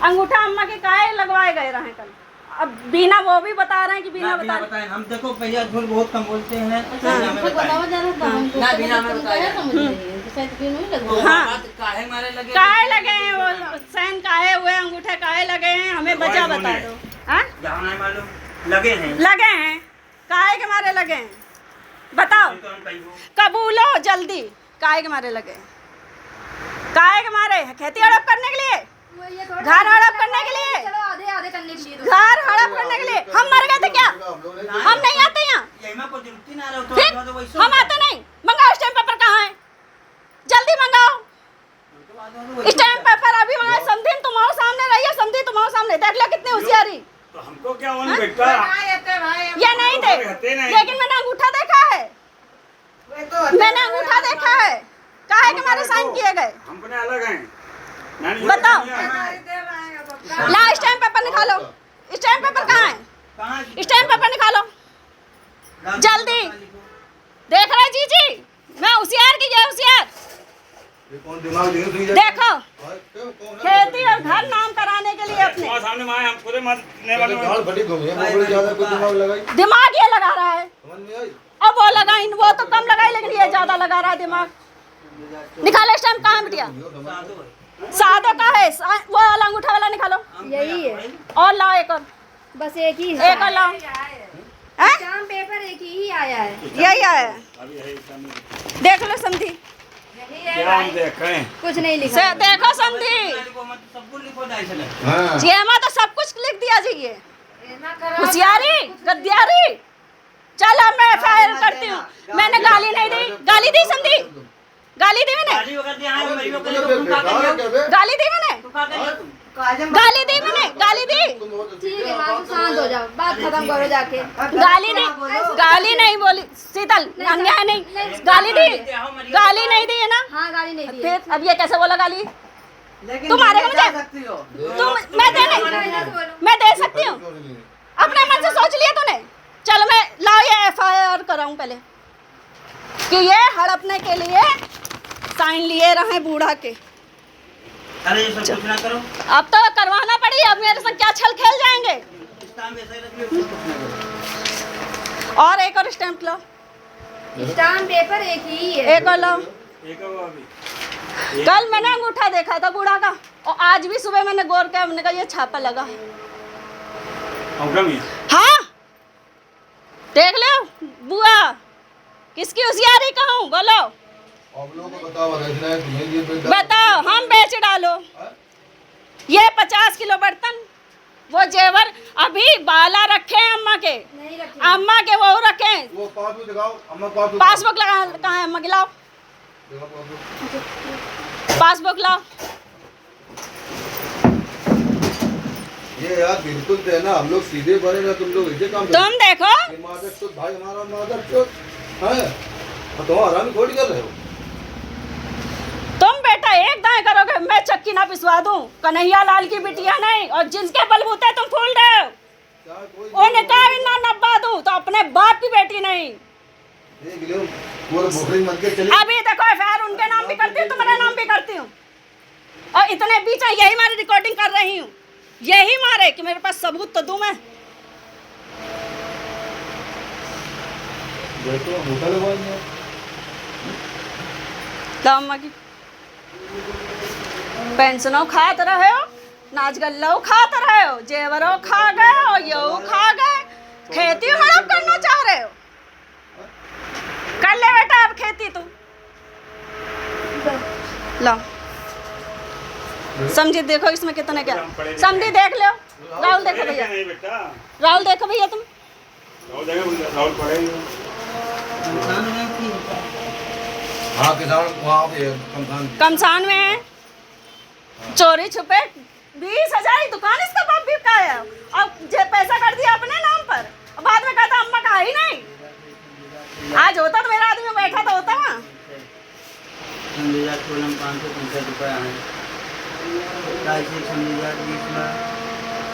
अंगूठा अम्मा के काहे लगवाए गए रहे कल। अब बिना वो भी बता रहे हैं कि बिना बताएं। हम देखो भैया झूठ बहुत कम बोलते हैं। काहे लगे हैं वो सैन काहे हुए अंगूठे काहे लगे हैं हमें वजह बता दो। मालूम लगे हैं काहे के मारे लगे हैं बताओ। कबूलो जल्दी काहे के मारे लगे हैं। काहे के मारे खेती हड़प करने के लिए घर हड़प करने के लिए घर हड़प करने के लिए। हम मर गए थे क्या। हम नहीं आते यहाँ फिर हम आते नहीं। मंगाओ स्टैम्प पेपर कहाँ है जल्दी मंगाओ स्टैम्प पेपर अभी मंगाओ। समझी तुम्हारे सामने रही है समझी तुम्हारे सामने देख लो कितनी होशियारी। तो हमको क्या होने बेटा ये नहीं थे लेकिन मैंने अंगूठा देखा है। मैंने अंगूठा देखा है काहे के मारे साइन किए गए। हम अपने अलग हैं बताओ ला स्टैम्प पेपर निकालो। स्टैम्प पेपर कहाँ है स्टैम्प पेपर निकालो जल्दी। देख रहे जीजी मैं होशियार की जय होशियार। देखो खेती और घर नाम कराने के लिए अपने सामने माए हम खुद दिमाग ये लगा रहा है। अब वो लगाई वो तो कम लगाई लेकिन ये ज्यादा लगा रहा है दिमाग। निकालो स्टैम्प कहाँ बिटिया सादो का है वो वाला अंगूठा वाला निकालो। यही है और लाओ एक और बस एक ही एक और लाओ। स्टाम्प पेपर एक ही आया है यही आया है देख लो समझी। कुछ नहीं लिखा देखो समझी जेमा तो सब कुछ लिख दिया जी। ये होशियारी गद्दारी। चलो मैं एफआईआर करती हूँ। मैंने गाली नहीं दी गाली दी समझी गाली दी मैंने गाली दी मैंने गाली दी मैंने गाली दी। ठीक है माँ शांत हो जाओ बात खत्म करो जाके। गाली नहीं बोली शीतल अन्याय नहीं गाली नहीं दी है ना। हाँ गाली नहीं दी फिर अब ये कैसे बोला गाली तुम मारेगा मुझे तुम मैं दे सकती हूँ अपने मन से सोच लिया तूने। चलो मैं लाओ ये एफआईआर कराऊं पहले कि ये हड़पने के लिए साइन लिए रहे बूढ़ा के। अरे ये सब कुछ ना करो अब तो करवाना पड़ी। अब मेरे संग क्या छल खेल जाएंगे। और एक और स्टैम्प लो स्टाम्प पेपर एक ही है एक और लो। कल मैंने अंगूठा देखा था बूढ़ा का और आज भी सुबह मैंने गौर किया मैंने कहा ये छापा लगा है। हाँ देख लो बुआ किसकी होशियारी कहूँ बोलो बताओ हम बेच डालो। ये 50 किलो बर्तन वो जेवर अभी बाला रखे हैं अम्मा के अम्मा के वो रखे वो पासबुक लगा कहाँ है अम्मा की लाओ पासबुक लाओ। ये यार बिल्कुल थे ना हम लोग सीधे बने ना तुम लोग इसे काम तुम देखो भाई हमारा मादर है तो आराम थोड़ी कर रहे हो तुम बेटा एक दाएं करोगे मैं चक्की ना पिसवा दूं। कन्हैया लाल की बिटिया नहीं और जिसके बलबूते तुम फूल रहे हो उन्हें का ना नब्बा दूं तो अपने बाप की बेटी नहीं। अभी देखो एफआईआर उनके नाम भी करती हूँ तुम्हारे नाम भी करती हूँ और इतने बीच यही मारी रिकॉर्डिंग कर रही हूँ यही मारे कि मेरे पास सबूत तो दूं मैं। अम्मा की पेंशनों खाते रहे हो नाच गल्लो खाते रहे हो जेवरों खा गए और यो खा गए खेती हड़प करना चाह रहे हो। कर ले बेटा अब खेती तू लो समझी देखो इसमें कितने क्या समझी देख लो। राहुल देखो भैया राहुल देखो भैया तुम हाँ किसान वहाँ कमसान में है चोरी छुपे 20,000 दुकान इसका बाप भी का है और जे पैसा कर दिया अपने नाम पर और बाद में कहता अम्मा का ही नहीं। आज होता तो मेरा आदमी बैठा तो होता वहाँ 565 रुपये आए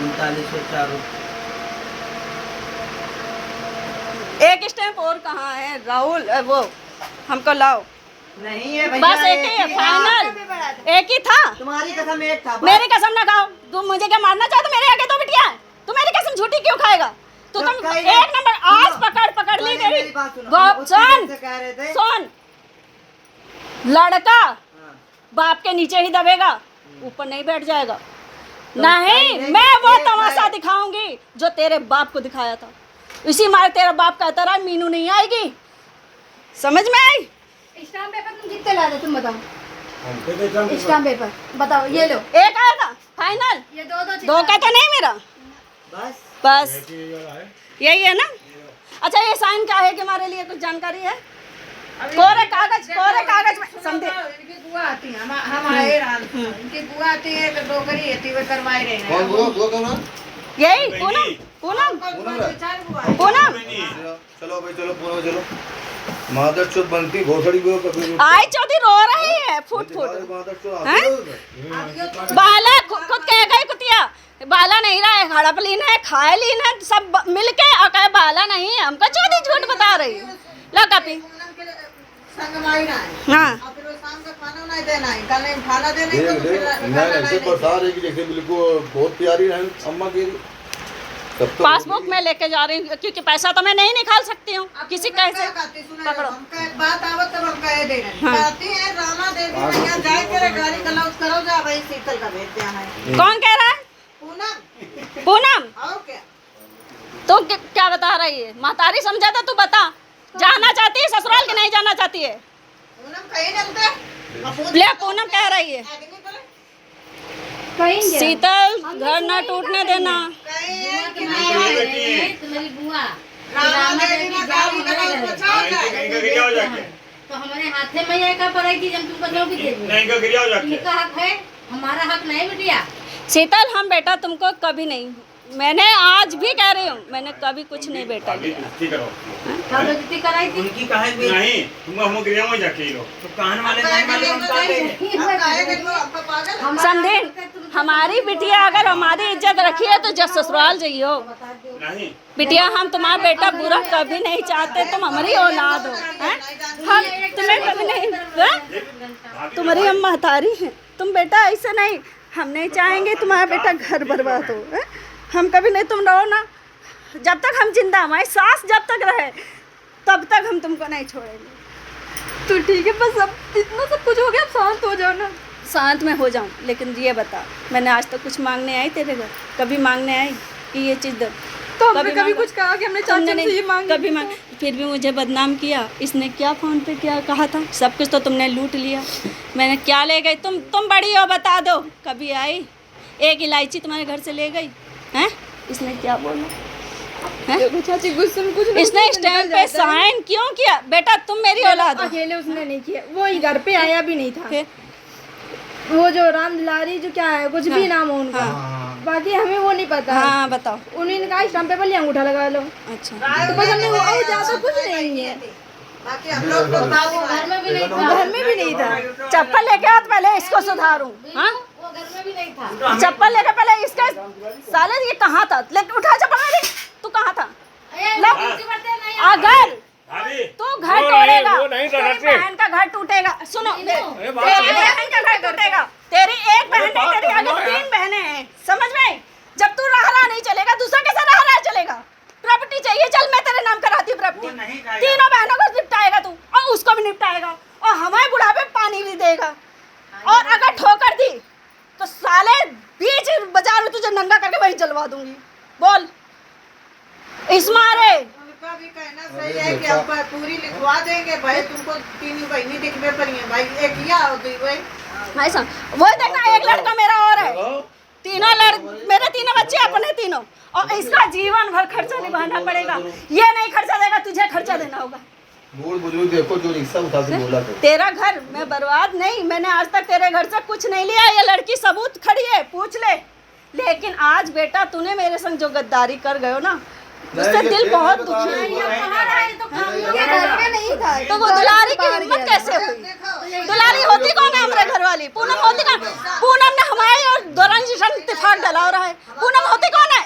39,4 एक स्टैम्प और कहाँ है राहुल वो हमको लाओ। नहीं है बस एक ही है फाइनल एक ही था तुम्हारी कसम एक था मेरी कसम ना खाओ तुम मुझे एक नंबर आज पकड़ ली तेरी। सुन लड़का बाप के नीचे ही दबेगा, ऊपर नहीं बैठ जाएगा। नहीं, मैं वो तमाशा दिखाऊंगी जो तेरे बाप को दिखाया था। इसी मारे तेरा बाप कहता रहा मीनू नहीं आएगी, समझ में आई? स्टाम्प पेपर तुम कितने ला रहे तुम बताओ? हमको तो एकदम स्टाम्प पेपर बताओ, ये लो। एक आया था फाइनल, ये दो दो का तो नहीं मेरा, बस यही है ना। अच्छा ये साइन क्या है कि हमारे लिए कुछ जानकारी है? कोरे कागज में समझे। इनकी बुआ आती है, हम आए इनकी बुआ आती है तो डोकरी आती है करवाई रहे कौन वो कौन है? यही पूनम पूनम पूनम। चलो भाई चलो पूनम चलो। मादर चौथ बनती घोसड़ी को कभी आई चौथी रो रही है फुट मादर चौथ हैं? आती बाला खुद कह गई कुतिया, बाला नहीं रहा है, हड़प लीन है, खाए लीन है, सब मिलके और कहे बाला नहीं, हमको चौथी झूठ बता रही है। लो कपी संगवाई ना है। हाँ और फिर वो शाम का खाना नहीं देना है, कल नहीं खाना देना है देख तो फिर देख नहीं ऐसे बता रही कि जैसे बिल्कुल बहुत प्यारी है अम्मा की। सब तो पासबुक में लेके जा रही हूँ क्योंकि पैसा तो मैं नहीं निकाल सकती हूँ किसी कैसे पकड़ो। हमका एक बात आवत तब हम कह दे रहे कहती है रामा देवी भैया जाए तेरे गाड़ी गलाउज करो जा भाई शीतल का भेजते हैं। कौन कह रहा है? पूनम पूनम और क्या तो क्या बता रही है? महतारी समझा था, तू बता जाना चाहती है ससुराल की नहीं जाना चाहती है? पूनम कहीं जमते ले पूनम कह रही है कहेंगे शीतल घर न टूटने देना। तुम्हारी बुआ रामा देवी ना गाड़ी गलाउज को छाड़ कहीं का गिरिया हो जाके तो हमारे हाथे में ये का पड़े कि हम तुमको जो भी दे दें। कहीं का गिरिया हो जाके इनका हक है, हमारा हक नहीं बिटिया। शीतल हम बेटा तुमको कभी नहीं, मैंने आज भी कह रही हूँ, मैंने कभी कुछ नहीं बेटा अभी लिया। कुश्ती करो हम लोग कितनी कराई थी उनकी कहे भी नहीं, तुम हम गिरिया में जाके ही लो। तो कान वाले नहीं वाले हम का देंगे। हम काहे के लो हम पागल समझे? हमारी बिटिया अगर हमारी इज्जत रखी है तो जब ससुराल जाइयो। नहीं बिटिया हम तुम्हारा बेटा बुरा कभी नहीं चाहते, तुम हमारी औलाद हो हैं? हम तुम्हें कभी नहीं हैं? तुम्हारी हम महतारी हैं, तुम बेटा ऐसे नहीं, हम नहीं चाहेंगे तुम्हारा बेटा घर बर्बाद हो हैं? हम कभी नहीं, तुम रहो ना, जब तक हम जिंदा, हमारी सांस जब तक रहे तब तक हम तुमको नहीं छोड़ेंगे। तो ठीक है, बस अब इतना सब कुछ हो गया, अब शांत हो जाओ ना। शांत में हो जाऊं, लेकिन ये बता, मैंने आज तक कुछ मांगने आई तेरे घर? कभी मांगने आई कि ये चीज़ दो? तो हमने कभी मांगा? कुछ कहा कि हमने तुमने चाचा से ये मांग कभी मांग, फिर भी मुझे बदनाम किया। इसने क्या फ़ोन पे क्या कहा था? सब कुछ तो तुमने लूट लिया। मैंने क्या ले गई? तुम बड़ी हो, बता दो। कभी आई एक इलायची तुम्हारे घर से ले गई हैं? इसने क्या बोला है? चाची गुस्से में कुछ नहीं, इसने कुछ स्टैंप निकल पे जाता है। साइन क्यों किया? बेटा तुम मेरी औलाद हो। अकेले उसने नहीं किया, वो ही घर पे आया भी नहीं था। फिर वो जो राम दुलारी जो क्या है, कुछ भी नाम हो उनका, बाकी हमें वो नहीं पता। हाँ बताओ। उन्होंने कहा स्टाम्प पेपर लिया, अंगूठा लगा लो, अच्छा तो बस हमने वो ज्यादा कुछ नहीं है। बाकी हम लोग तो घर में भी नहीं था, घर में भी नहीं था, चप्पल लेके आओ तो पहले इसको सुधारूं। हाँ वो घर में भी नहीं था। चप्पल लेके पहले इसका साले ये कहाँ था? लेके उठा चप्पल मेरी। तू कहाँ था? अगर भाभी तू घर तोड़ेगा वो नहीं तेरी डरते। बहन का घर टूटेगा। सुनो, बात तेरी बहन का घर टूटेगा। तेरी एक बहन नहीं, तेरी अगर 3 बहनें हैं, समझ में? जब तू रहा नहीं चलेगा, दूसरा कैसे रहा चलेगा? प्रॉपर्टी चाहिए, चल मैं तेरे नाम कराती हूँ वो प्रॉपर्टी। नहीं जाएगा। तीनों बहनों को निपटाएगा तू, और उसको भी निपटाएगा, और हमारे बुढ़ापे पानी भी देगा। और अगर ठोकर दी तो साले बीच बाजार में तुझे नंगा करके वहीं जलवा दूंगी। बोल इस मारे। उनका भी कहना सही है कि हम पूरी लिखवा देंगे भाई, तुमको 3 बहनी दिखने पड़ी है भाई, एक या और 2 भाई। ऐसा वो देखना, एक लड़का मेरा और है, मेरे तीनों बच्चे अपने तीनों, और इसका जीवन भर खर्चा निभाना पड़ेगा। ये नहीं खर्चा देगा, तुझे खर्चा देना होगा। बूढ़ बुजुर्ग देखो जो रिक्शा उठा के बोला था। तेरा घर मैं बर्बाद नहीं, मैंने आज तक तेरे घर से कुछ नहीं लिया। ये लड़की सबूत खड़ी है, पूछ ले। लेकिन आज बेटा तूने मेरे संग जो गद्दारी कर गयो ना, उससे दिल बहुत दुखी है। तो वो दुलारी की हिम्मत कैसे हुई? दुलारी होती कौन है हमारे घर वाली? पूनम होती कौन? पूनम ने हमारे और दौरान जिशन इत्तेफाक डला रहा है। पूनम होती कौन है?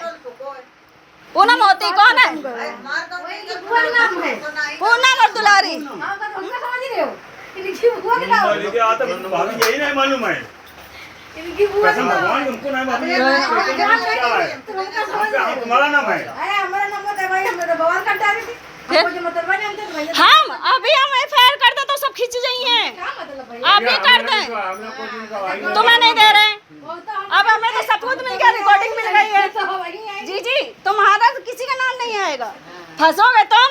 पूनम होती कौन है? पूनम और दुलारी। लेके आता भाभी यही नहीं मालूम है। कसम भगवान उनको नहीं मालूम है। क्या है? तुम्हारा नाम है। हमारा नंबर दे भाई, बवाल कर डाली थी फिर? हमको जो मतलब नहीं हमसे तो भैया हम अभी हम FIR कर दे तो सब खींच जाइए, क्या मतलब भैया अभी कर दें, तुम्हें नहीं दे रहे। वो तो हम अब हमें तो सबूत मिल गया, रिकॉर्डिंग मिल गई है। तो वही है जी जी, तुम्हारा तो किसी का नाम नहीं आएगा। फंसोगे तुम,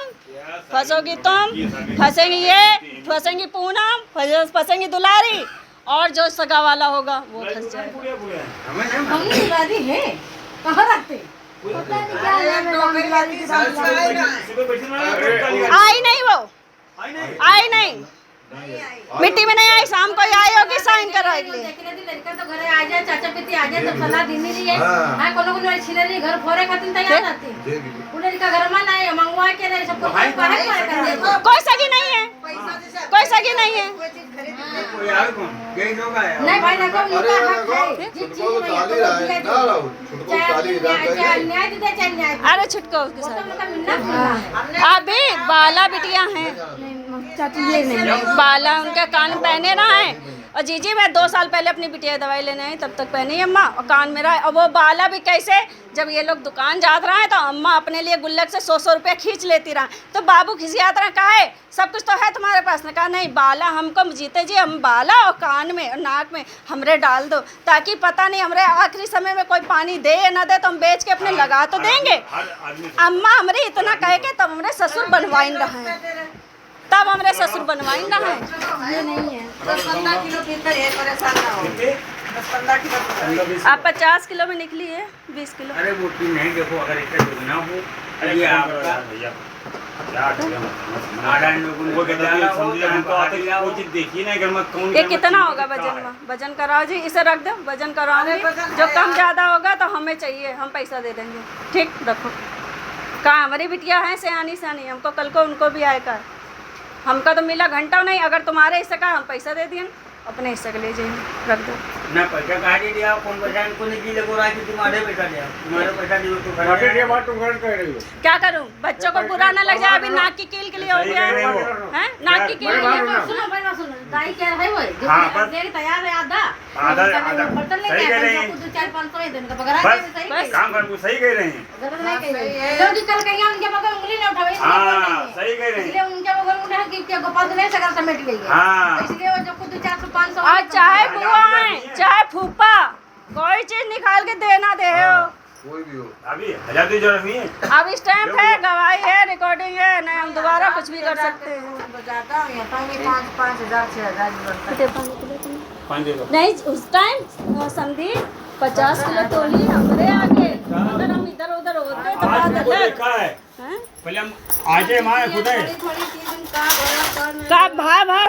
फंसोगी तुम, फंसेंगी ये, फंसेंगी पूनम, फंसेंगी दुलारी, और जो सगा वाला होगा वो फंस जाएगा। हम नहीं राजी है कहाँ रखते पता नहीं क्या है मैं राम दुलारी की राम दुलारी आई नहीं वो, आई नहीं, मिट्टी में नहीं आई, शाम को ही आई होगी साइन कराएगी। देखने दी लड़का तो घरे आ जाए चाचा पिती आ जाए तो सलाह देनी रही है हां कोनो कोनो छिले रही घर फोरे खातिर तैयार रहते उन लड़का घर में नहीं मंगवा के नहीं सबको कहे कर दे कोई सगी नहीं है, कोई सगी नहीं है। कोई और कौन यही लोग आए नहीं भाई ना को अरे उनका हक है छुटको तो चाली रहा है ना राहुल, छुटको चाली रहा चाहे है। न्याय दे चाहे न्याय अरे छुटको उसके वो तो साथ। मतलब मिलना अभी बाला बिटिया हैं, चाची ये नहीं बाला उनके कान पहने ना है। और जीजी मैं 2 साल पहले अपनी बिटिया दवाई लेने आई तब तक पहनी अम्मा, और कान मेरा है। और वो बाला भी कैसे, जब ये लोग दुकान जात रहा है तो अम्मा अपने लिए गुल्लक से 100 रुपया खींच लेती रहा, तो बाबू खिसियात रहा, कहा है सब कुछ तो है तुम्हारे पास। ने कहा नहीं, बाला हमको जीते जी हम बाला और कान में और नाक में हमरे डाल दो, ताकि पता नहीं हमरे आखिरी समय में कोई पानी दे या ना दे तो हम बेच के अपने लगा तो देंगे। अम्मा हमरे इतना कह के तब हमरे ससुर बनवाइन रहा है, तब हमरे ससुर बनवाइन रहा है। ये नहीं है 10-15 किलो भीतर है, परेशान ना हो। 10-15 किलो आप 50 किलो में निकली है, 20 किलो। अरे वो तीन नहीं, देखो अगर इसका दुगना हो ये आपका ये कितना होगा वजन में? वजन कराओ जी, इसे रख दो, वजन कराओगे, जो कम ज़्यादा होगा तो हमें चाहिए, हम पैसा दे देंगे। ठीक रखो। कहाँ हमारी बिटिया है सयानी सयानी, हमको कल को उनको भी आएगा। हमका तो मिला घंटा नहीं, अगर तुम्हारे हिस्से का हम पैसा दे दिए, अपने हिस्से के ले जाइए, रख दो। ना पैसा कहा दे दिया, कौन पैसा इनको नहीं दिए को राजी, तुम्हारे पैसा दिया, तुम्हारे पैसा दियो तो ये बात तुम गलत कह रही हो। क्या करूं, बच्चों को बुरा ना लग जाए। अभी नाक की कील के लिए हो गया है, हैं? नाक की कील के लिए। सुनो भाई बात सुनो दाई क्या है वो जो हाँ, बस। देख तैयार है आधा आधा बर्तन ले सही कह रहे हैं। कुछ 4-500 ही देने का बगरा बस सही बस। काम कर, वो सही कह रहे हैं। गलत नहीं कह रही जो कि कल कहीं उनके बगल उंगली ना उठावे हाँ सही कह रहे हैं। इसलिए उनके बगल उठा कि क्या गोपाल तो नहीं सका समेट गई है हाँ। इसलिए वो जो कुछ 400-500 और चाहे बुआ है चाहे फूफा, कोई चीज निकाल के देना दे हो। कोई भी हो अभी 1000 की जरूरत नहीं है। अब स्टैम्प है, गवाही है, रिकॉर्डिंग है, नहीं हम दोबारा कुछ भी कर सकते हैं। बजाता हूँ यहाँ तो मैं 5,000 6,000 बनता है। 5 दे दो। नहीं उस टाइम संदीप 50 किलो तोली हमरे आगे, अगर हम इधर उधर होते तो आज बात तुमको अलग। देखा है, हैं? पहले हम आजे माए खुद है। थोड़ी-थोड़ी चीज़ का बड़ा कर का भा भा